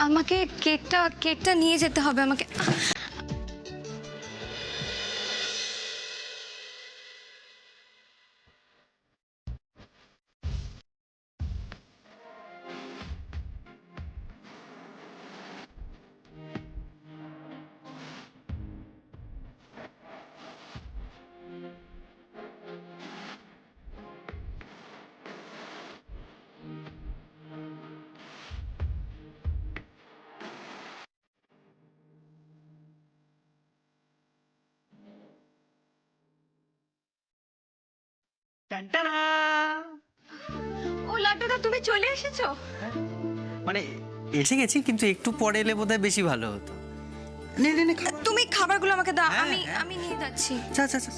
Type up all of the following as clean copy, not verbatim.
আমাকে কেকটা নিয়ে যেতে হবে আমাকে। ও লাড্ডুদা, তুমি চলে এসেছো? মানে এসে গেছি, কিন্তু একটু পরে এলে বোধহয় বেশি ভালো হতো। নে নে নে, তুমি খাবারগুলো আমাকে দাও, হ্যাঁ, আমি হ্যাঁ। আমি নিয়ে যাচ্ছি। আচ্ছা আচ্ছা আচ্ছা।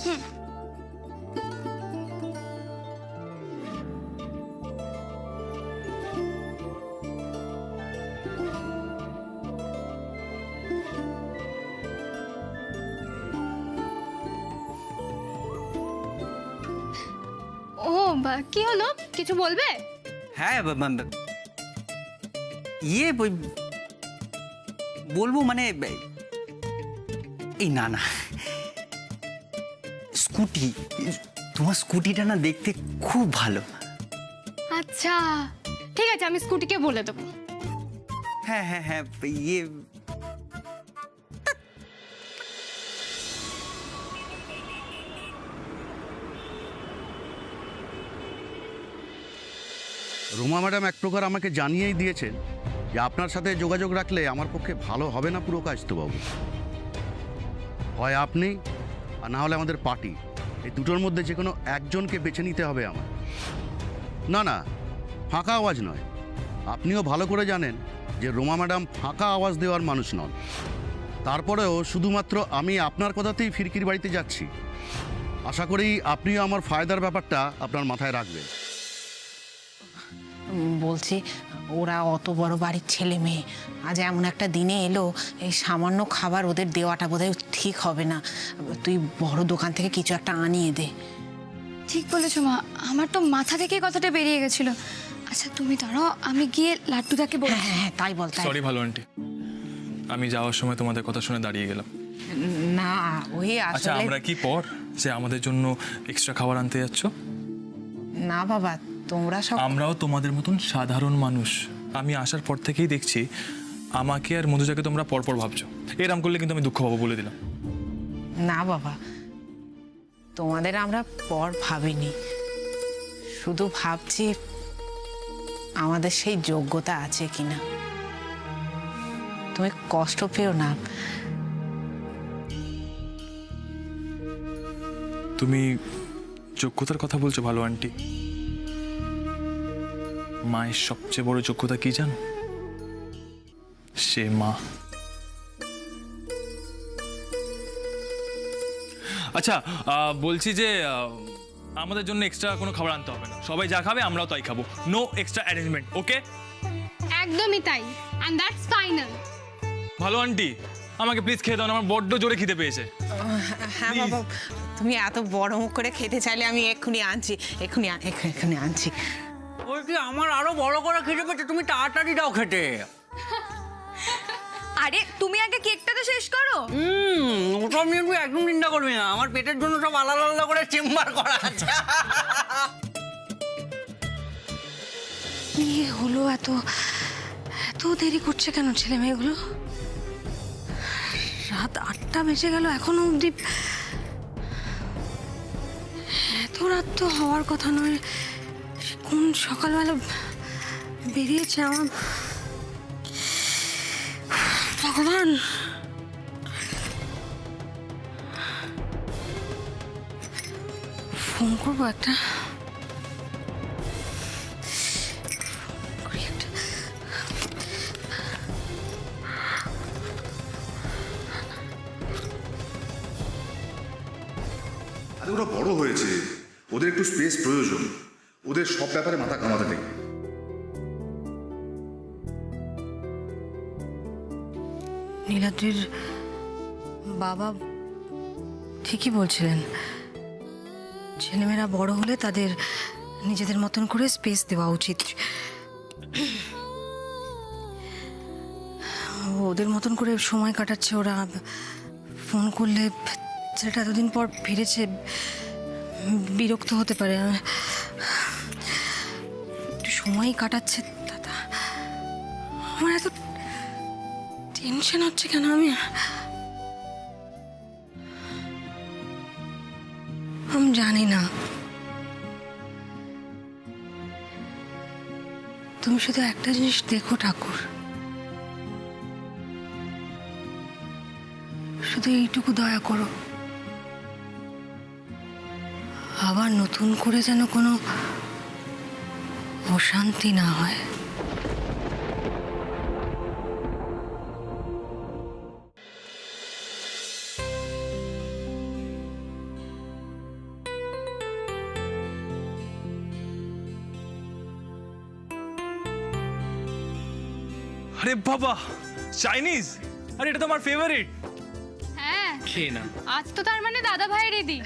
ও কি হলো, কিছু বলবে? হ্যাঁ ইয়ে বলবো মানে এই না না, স্কুটি, তোমার স্কুটিটা না দেখতে খুব ভালো। আচ্ছা ঠিক আছে, আমি স্কুটিকে বলে দেবো। হ্যাঁ হ্যাঁ হ্যাঁ, ইয়ে রোমা ম্যাডাম এক প্রকার আমাকে জানিয়েই দিয়েছেন যে আপনার সাথে যোগাযোগ রাখলে আমার পক্ষে ভালো হবে না পুরো কাজবাবু। হয় আপনি আর না হলে আমাদের পার্টি, এই দুটোর মধ্যে যে কোনো একজনকে বেছে নিতে হবে আমার। না না, ফাঁকা আওয়াজ নয়। আপনিও ভালো করে জানেন যে রোমা ম্যাডাম ফাঁকা আওয়াজ দেওয়ার মানুষ নন। তারপরেও শুধুমাত্র আমি আপনার কথাতেই ফিরকির বাড়িতে যাচ্ছি। আশা করি আপনিও আমার ফায়দার ব্যাপারটা আপনার মাথায় রাখবেন। বলছি, ওরা অত বড় বাড়ির ছেলে মেয়ে, আজ এমন একটা দিনে এলো, এই সামান্য খাবার ওদের দেওয়াটা বোধহয় ঠিক হবে না। তুই বড় দোকান থেকে কিছু একটা আনিয়ে দে। ঠিক বলেছো মা, আমার তো মাথা থেকে কথাটা বেরিয়ে গেছিল। আচ্ছা তুমি দাঁড়াও, আমি গিয়ে লাড্ডুদাকে বল। হ্যাঁ হ্যাঁ হ্যাঁ, তাই বল তাই। সরি ভালো আন্টি, আমি যাওয়ার সময় তোমাদের কথা শুনে দাঁড়িয়ে গেলাম। না ওই আচ্ছা আসলে আমরা কি পর যে আমাদের জন্য এক্সট্রা খাবার আনতে যাচ্ছ? না বাবা, তোমরা সব আমরাও তোমাদের মতন সাধারণ মানুষ। আমি আসার পর থেকেই দেখছি আমাকে আর মধুজাকে তোমরা পরপর ভাবছো। এরম করলে কিন্তু আমি দুঃখ পাবো, বলে দিলাম। না বাবা, তোমাদের আমরা পর ভাবিনি, শুধু ভাবছি আমাদের সেই যোগ্যতা আছে কিনা। তুমি কষ্ট পেও না। তুমি যোগ্যতার কথা বলছো ভালো আন্টি? মায়ের সবচেয়ে বড় যোগ্যতা কি জানো? সে মা। আচ্ছা বলছি যে আমাদের জন্য এক্সট্রা কোনো খাবার আনতে হবে না, সবাই যা খাবে আমরাও তাই খাবো। নো এক্সট্রা অ্যারেঞ্জমেন্ট, ওকে? একদমই তাই, এন্ড দ্যাটস ফাইনাল। ভালো আন্টি, আমাকে প্লিজ খেয়ে দাও না, আমার বড্ড জোরে খিদে পেয়েছে। হ্যাঁ বাবা, তুমি এত বড় মুখ করে খেতে চাইলে আমি এক্ষুনি আনছি, এক্ষুনি আনছি। বলছি আমার আরো বড় করে খেতে পেয়েছে, তুমি তাড়াতাড়ি দাও খেতে। আরে তুমি আগে কেকটা তো শেষ করো। ওটা নিয়ে তুই একদম চিন্তা করবি না, আমার পেটের জন্য সব আলাদা আলাদা করে চেম্বার করা আছে। কি হলো, এত এত দেরি করছে কেন ছেলে মেয়েগুলো? রাত 8টা বেজে গেল, এখনো অবধি। এত রাত তো হওয়ার কথা নয়, কোন সকালবেলা বেরিয়েছে আমার ভগবান। ফোন করবো একটা। আরে ওরা বড় হয়েছে, ওদের একটু স্পেস প্রয়োজন, ওদের সব ব্যাপারে মাথা ঘামাতে নেই। নীলাদ্রির বাবা ঠিকই বলছিলেন, ছেলেমেয়েরা বড় হলে তাদের নিজেদের মতন করে স্পেস দেওয়া উচিত। ওদের মতন করে সময় কাটাচ্ছে ওরা। ফোন করলে ছেলেটা এতদিন পর ফিরেছে, বিরক্ত হতে পারে। একটু সময় কাটাচ্ছে দাদা। আমার এত টেনশন হচ্ছে কেন? আমি জানি না। তুমি শুধু একটা জিনিস দেখো ঠাকুর, শুধু এইটুকু দয়া করো, আবার নতুন করে যেন কোনো অশান্তি না হয়। আরে বাবা, চাইনিজ! আরে এটা তো আমার ফেভারিট। হ্যাঁ, খেয়ে না। আজ তো তার মানে দাদা ভাই রেডি।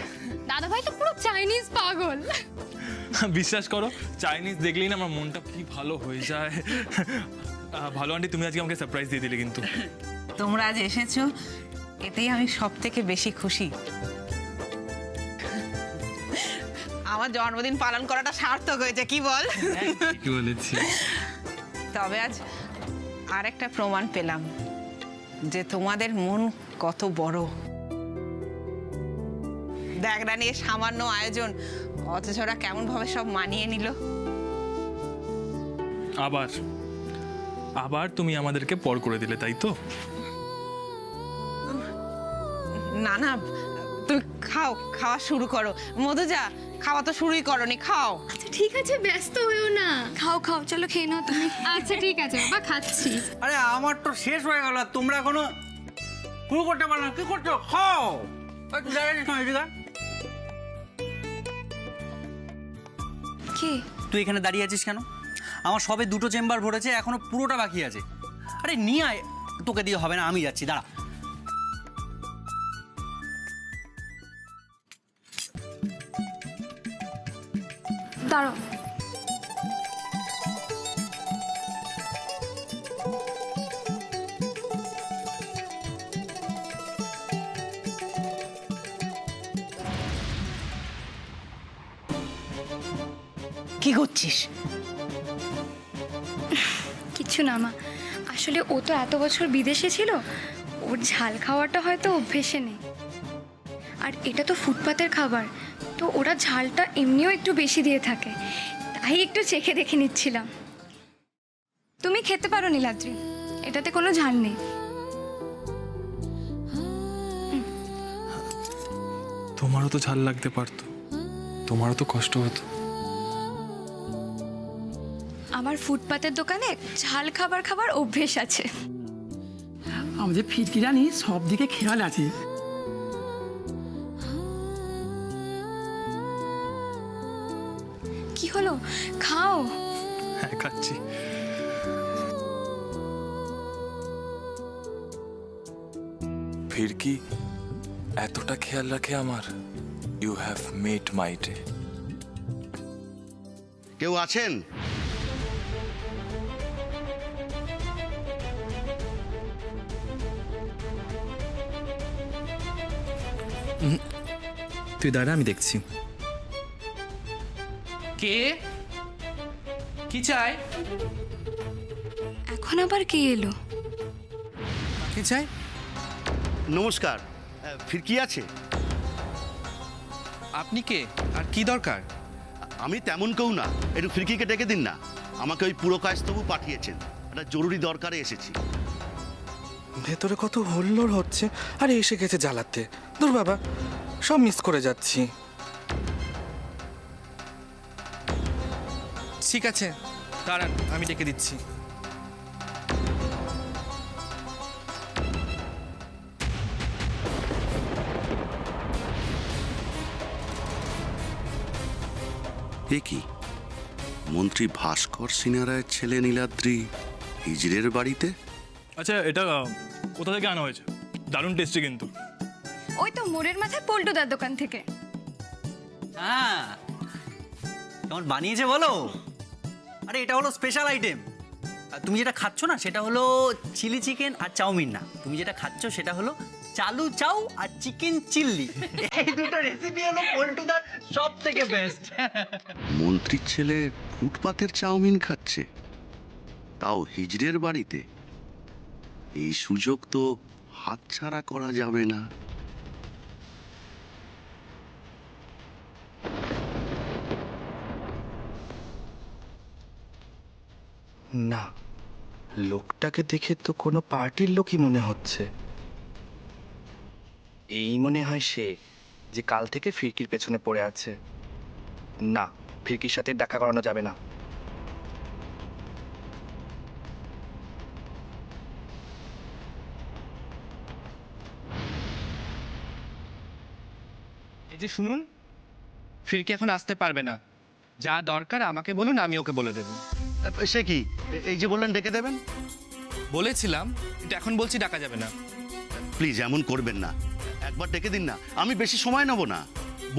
দাদা ভাই তো পুরো চাইনিজ পাগল। বিশ্বাস করো, চাইনিজ দেখলেই না আমার মনটা কি ভালো হয়ে যায়। ভালো আন্টি, তুমি আজকে আমাকে সারপ্রাইজ দিয়ে দিলে কিন্তু। তোমরা আজ এসেছো, এতেই আমি সব থেকে বেশি খুশি। আমার জন্মদিন পালন করাটা সার্থক হয়েছে, কি বল? কি বলেছি? তবে আজ আর একটা প্রমাণ পেলাম যে তোমাদের মন কত বড়। দেখ রানী, এ সামান্য আয়োজন অথচ ওরা কেমন ভাবে সব মানিয়ে নিল। আবার তুমি আমাদেরকে পর করে দিলে, তাই তো? না না, তুমি খাওয়া শুরু করো। মধুজা, খাওয়া তো শুরুই করনি, খাও। আচ্ছা ঠিক আছে, ব্যস্ত হইও না। খাও খাও, চলো খেয়ে নাও তুমি। আচ্ছা ঠিক আছে বাবা, খাচ্ছি। আরে আমার তো শেষ হয়ে গেল, তোমরা এখনো শুরু করতে পারো না? কি করছো? খাও। কি তুই এখানে দাঁড়িয়ে আছিস কেন? আমার সবে 2টো চেম্বার ভরেছে, এখনো পুরোটা বাকি আছে। আরে নিয়ে আয়, তোকে দিয়ে হবে না, আমি যাচ্ছি, দাঁড়া। দাঁড়াও, কি করছিস? কিছু না মা, আসলে ও তো এত বছর বিদেশে ছিল, ওর ঝাল খাওয়াটা হয়তো অভ্যেসে নেই। আর এটা তো ফুটপাতের খাবার, তো ওরা ঝালটা এমনিও একটু বেশি দিয়ে থাকে, তাই একটু চেখে দেখে নিচ্ছিলাম। তুমি খেতে পারো নীলাদ্রি, এটাতে কোনো ঝাল নেই। তোমারও তো ঝাল লাগতে পারতো, তোমারও তো কষ্ট হতো। আমার ফুটপাতের দোকানে ঝাল খাবার অভ্যেস আছে। আমাদের ফিরকি রানী সব দিকে খেয়াল আছে। কি হলো, খাও। হ্যাঁ, খাচ্ছি। ফিরকি এতটা খেয়াল রাখে আমার। You have made my day. কেউ আছেন? তুই দাঁড়া, আমি দেখছি। কে? কি চাই? এখন আবার কে এলো? কি চাই? নমস্কার, ফিরকি আছে? আপনি কে আর কি দরকার? আমি তেমন কেউ না, একটু ফিরকিকে ডেকে দিন না। আমাকে ওই পুরো কাজতবু পাঠিয়েছেন, একটা জরুরি দরকারে এসেছি। ভেতরে কত হল্লোড় হচ্ছে, আরে এসে গেছে জ্বালাতে। দূর বাবা, সব মিস করে যাচ্ছি। ঠিক আছে, দাঁড়ান, আমি ডেকে দিচ্ছি। এ কি, মন্ত্রী ভাস্কর সিনহা রায়ের ছেলে নীলাদ্রি হিজড়ের বাড়িতে? আচ্ছা, এটা কোথা থেকে আনা হয়েছে? দারুণ টেস্টি কিন্তু। ওই তো মোড়ের মাথায় পল্টুদার দোকান থেকে। হ্যাঁ, কেমন বানিয়েছে বলো? আরে এটা হলো স্পেশাল আইটেম। তুমি যেটা খাচ্ছ না সেটা হলো চিলি চিকেন আর চাউমিন না, তুমি যেটা খাচ্ছ সেটা হলো চালু চাউ আর চিকেন চিল্লি। এই দুটো রেসিপি হলো পল্টুদার সব থেকে বেস্ট। মন্ত্রীর ছেলে ফুটপাতের চাউমিন খাচ্ছে, তাও হিজড়ের বাড়িতে। এই সুযোগ তো হাতছাড়া করা যাবে না। না, লোকটাকে দেখে তো কোনো পার্টির লোকই মনে হচ্ছে। এই মনে হয় সে যে কাল থেকে ফিরকির পেছনে পড়ে আছে। না, ফিরকির সাথে দেখা করানো যাবে না। এই যে শুনুন, ফিরকি এখন আসতে পারবে না। যা দরকার আমাকে বলুন, আমি ওকে বলে দেবো। সে কি, এই যে বললেন ডেকে দেবেন? বলেছিলাম, কিন্তু এখন বলছি ডাকা যাবে না। প্লিজ এমন করবেন না, একবার ডেকে দিন না, আমি বেশি সময় নেব না।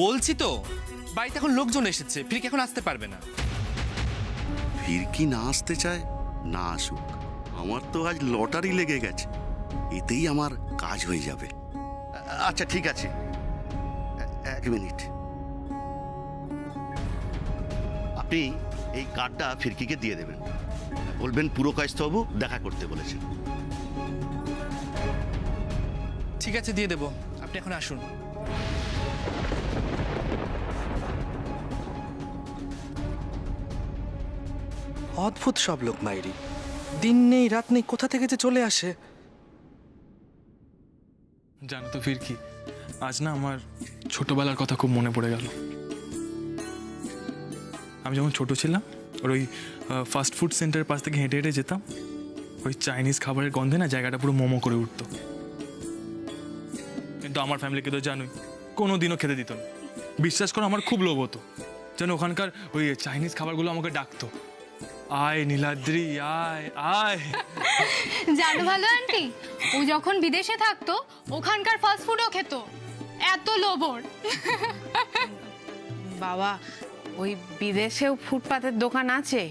বলছি তো, বাড়িতে এখন লোকজন এসেছে, ফিরকি এখন আসতে পারবে না। ফিরকি না আসতে চায়, না আসুক। আমার তো আজ লটারি লেগে গেছে, এতেই আমার কাজ হয়ে যাবে। আচ্ছা ঠিক আছে, এক মিনিট। আপনি এই কার্ডটা ফিরকিকে দিয়ে দেবেন, বলবেন পুরকায়স্থবাবু দেখা করতে বলেছেন। ঠিক আছে, দিয়ে দেবো। আপনি এখন আসুন। অদ্ভুত সব লোক মাইরি, দিন নেই রাত নেই কোথা থেকে যে চলে আসে। জানো তো ফিরকি, আজ না আমার ছোটবেলার কথা খুব মনে পড়ে গেল। আমি যখন ছোট ছিলাম, ওই ফাস্ট ফুড সেন্টারের পাশ থেকে হেঁটে হেঁটে যেতাম, ওই চাইনিজ খাবারের গন্ধে না জায়গাটা পুরো মোমো করে উঠতো। কিন্তু আমার ফ্যামিলিকে তো জানোই, কোনো দিনও খেতে দিত না। বিশ্বাস করো, আমার খুব লোভ হতো যেন ওখানকার ওই চাইনিজ খাবারগুলো আমাকে ডাকতো, আয় নীলাদ্রি আয় আয়। জানো ভালো আন্টি, ও যখন বিদেশে থাকতো ওখানকার ফাস্ট ফুডও খেত, এত লোভর। বাবা, ওই বিদেশেও ফুটপাতের দোকান আছে?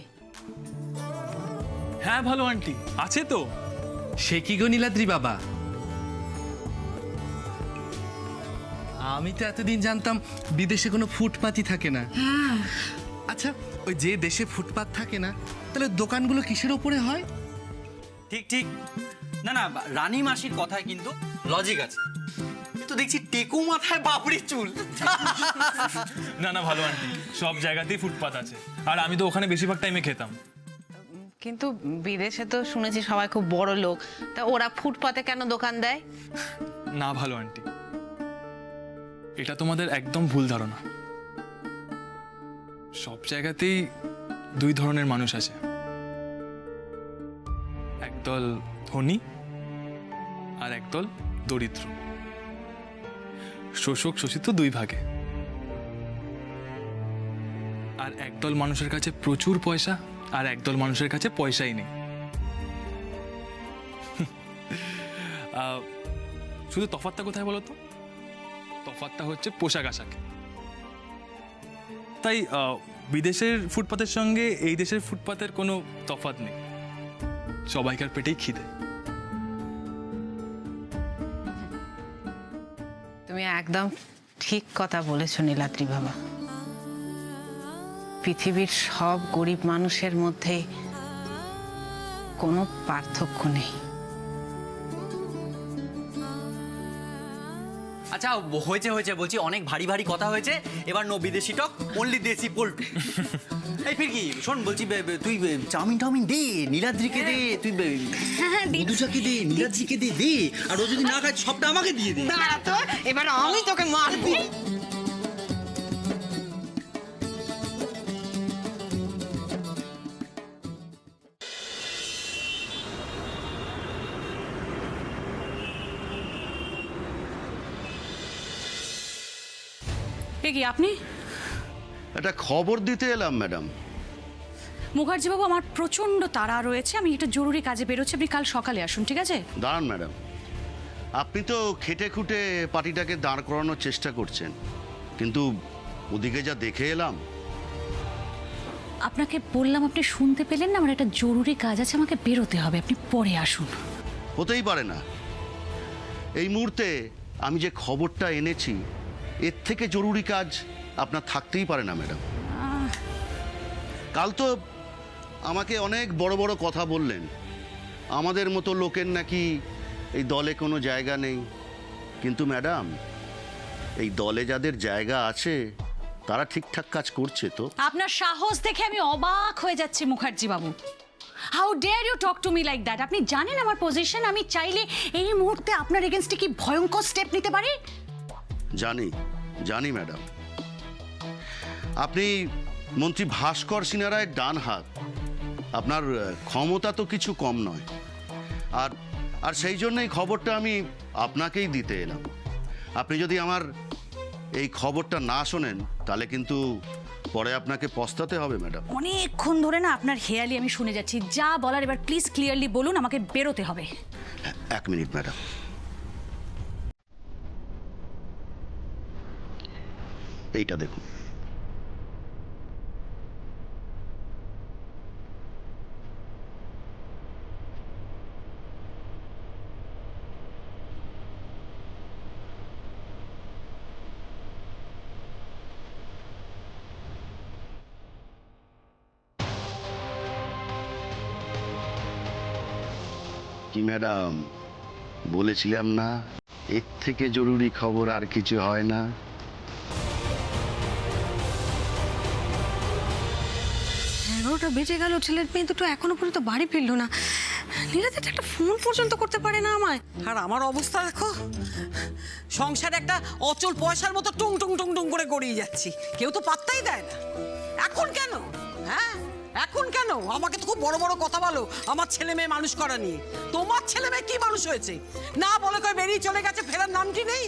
হ্যাঁ ভালো আন্টি, আছে তো। সে কি গো নীলাদ্রি বাবা, আমি তো এতদিন জানতাম বিদেশে কোনো ফুটপাতই থাকে না। আচ্ছা, ওই যে দেশে ফুটপাত থাকে না, তাহলে দোকানগুলো কিসের ওপরে হয়? ঠিক ঠিক, না না, রানী মাসির কথায় কিন্তু লজিক আছে। তো দেখছি টেকু মাথায় বাপড়ি চুল। না না ভালো আন্টি, সব জায়গাতেই ফুটপাত আছে, আর আমি তো ওখানে বেশিরভাগ টাইমে খেতাম। কিন্তু বিদেশে তো শুনেছি সবাই খুব বড় লোক, তা ওরা ফুটপাতে কেন দোকান দেয়? না ভালো আন্টি, এটা তোমাদের একদম ভুল ধারণা। সব জায়গাতেই দুই ধরনের মানুষ আছে, একদল ধনী আর একদল দরিদ্র। শোষক শোষিত দুই ভাগে। আর একদল মানুষের কাছে প্রচুর পয়সা, আর একদল মানুষের কাছে পয়সাই নেই। শুধু তফাৎটা কোথায় বলো তো? তফাৎটা হচ্ছে পোশাক আশাকে। তাই বিদেশের ফুটপাতের সঙ্গে এই দেশের ফুটপাতের কোনো তফাৎ নেই, সবাইকার পেটেই খিদে। তুমি একদম ঠিক কথা বলেছো নীলাদ্রি বাবা। পৃথিবীর সব গরিব মানুষের মধ্যে কোনো পার্থক্য নেই। আচ্ছা হয়েছে হয়েছে, বলছি অনেক ভারী ভারী কথা হয়েছে, এবার নো বিদেশি টক, অনলি দেশি পল্টু। এই ফিরকি শোন, বলছি তুই চাউমিন টাউমিন দে, নীলাদ্রিকে দে, তুই মধুজাকে দে, নীলাদ্রিকে দে দে, আর ও যদি না খায় সবটা আমাকে দিয়ে দে। দাঁড়া তো, এবার আমি তোকে মারবো। কি আপনি? একটা খবর দিতে এলাম ম্যাডাম। মুখার্জিবাবু, আমার প্রচণ্ড তাড়া রয়েছে, আমি একটা জরুরি কাজে বেরোচ্ছি, আপনি কাল সকালে আসুন, ঠিক আছে? দাঁড়ান ম্যাডাম, আপনি তো খেটে খুঁটে পার্টিটাকে দাঁড় করানোর চেষ্টা করছেন, কিন্তু ওদিকে যা দেখে এলাম আপনাকে বললাম, আপনি শুনতে পেলেন না? আমার একটা জরুরি কাজ আছে, আমাকে বেরোতে হবে, আপনি পরে আসুন। হতেই পারে না। এই মুহূর্তে আমি যে খবরটা এনেছি এর থেকে জরুরি কাজ আপনার থাকতেই পারে না ম্যাডাম। কাল তো আমাকে অনেক বড় বড় কথা বললেন, আমাদের মতো লোকের নাকি এই দলে কোনো জায়গা নেই। কিন্তু ম্যাডাম, এই দলে যাদের জায়গা আছে তারা ঠিকঠাক কাজ করছে তো। আপনার সাহস দেখে আমি অবাক হয়ে যাচ্ছি মুখার্জি বাবু। How dare you talk to me like that? আপনি জানেন আমার পজিশন, আমি চাইলে এই মুহূর্তে আপনার এগেনস্টে কি ভয়ঙ্কর স্টেপ নিতে পারি। জানি জানি ম্যাডাম, আপনি মন্ত্রী ভাস্কর সিনহা রায়ের ডান হাত, আপনার ক্ষমতা তো কিছু কম নয়। আর আর সেই জন্যই খবরটা আমি আপনাকেই দিতে এলাম। আপনি যদি আমার এই খবরটা না শোনেন তাহলে কিন্তু পরে আপনাকে পস্তাতে হবে ম্যাডাম। অনেকক্ষণ ধরে না আপনার হেয়ালি আমি শুনে যাচ্ছি, যা বলার এবার প্লিজ ক্লিয়ারলি বলুন, আমাকে বেরোতে হবে। এক মিনিট ম্যাডাম। এইটা দেখুন। কি ম্যাডাম, বলেছিলাম না এর থেকে জরুরি খবর আর কিছু হয় না। 11টা বেজে গেল, ছেলের মেয়ে দুটো এখনো পর্যন্ত বাড়ি ফিরলো না। নীলাদ্রি একটা ফোন পর্যন্ত করতে পারে না আমায়। আর আমার অবস্থা দেখো, সংসারে একটা অচল পয়সার মতো টুং টুং টুং টুং করে গড়িয়ে যাচ্ছি, কেউ তো পাত্তাই দেয় না। এখন কেন? হ্যাঁ, এখন কেন? আমাকে তো খুব বড় বড় কথা বলো আমার ছেলে মেয়ে মানুষ করা নিয়ে। তোমার ছেলে মেয়ে কি মানুষ হয়েছে? না বলে কই বেরিয়ে চলে গেছে, ফেরার নামটি নেই।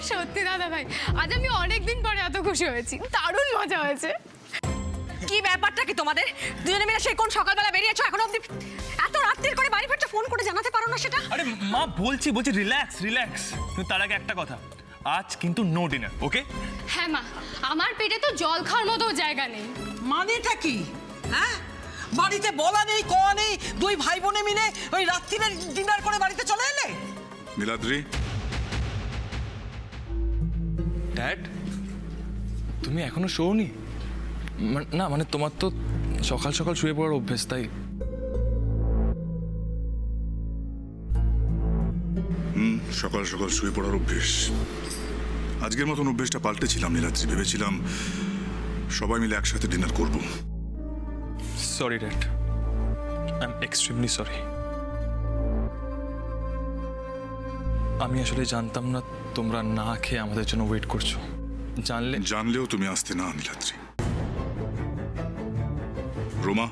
সত্যি দাদা ভাই, আজ আমি অনেকদিন পরে এত খুশি হয়েছি, দারুণ মজা হয়েছে। কি ব্যাপারটা কি তোমাদের? দুজনে মিলে সেই কোন সকালবেলা বেরিয়েছো, এখনো অবধি এত রাত্রির করে বাড়ি ফিরতে ফোন করে জানাতে পারো না সেটা? আরে মা, বলছি রিল্যাক্স রিল্যাক্স। কিন্তু তার আগে একটা কথা, আজ কিন্তু নো ডিনার, ওকে? হ্যাঁ মা, আমার পেটে তো জল খাওয়ার মতো জায়গা নেই। মানেটা কি? হ্যাঁ, বাড়িতে বলা নেই কওয়া নেই, দুই ভাই বোনে মিলে ওই রাত্রিরে ডিনার করে বাড়িতে চলে এলে। নীলাদ্রি, ড্যাড, তুমি এখনো শোওনি? না মানে তোমার তো সকাল সকাল শুয়ে পড়ার অভ্যেস, তাই। সকাল সকাল শুয়ে পড়ার অভ্যেস। আজকের মতন অভ্যেসটা পাল্টেছিলাম নীলাদ্রি, ভেবেছিলাম সবাই মিলে একসাথে ডিনার করব। Sorry dad, I am extremely sorry. আমি আসলে জানতাম না তোমরা না খেয়ে আমাদের জন্য ওয়েট করছো। জানলেও তুমি আসতে না নীলাদ্রি। রোমা,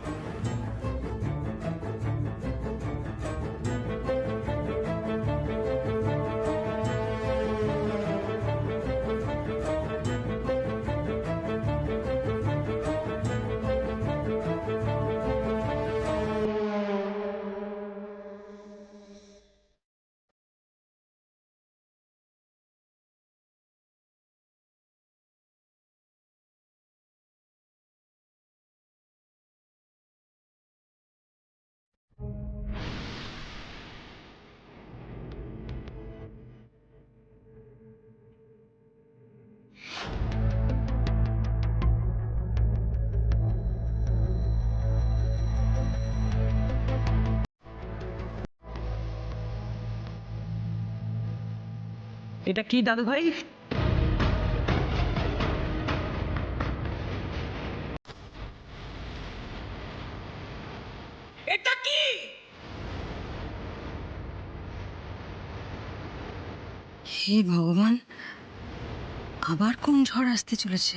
এটা কি দাদু ভাই? এটা কি? হে ভগবান, আবার কোন ঝড় আসতে চলেছে?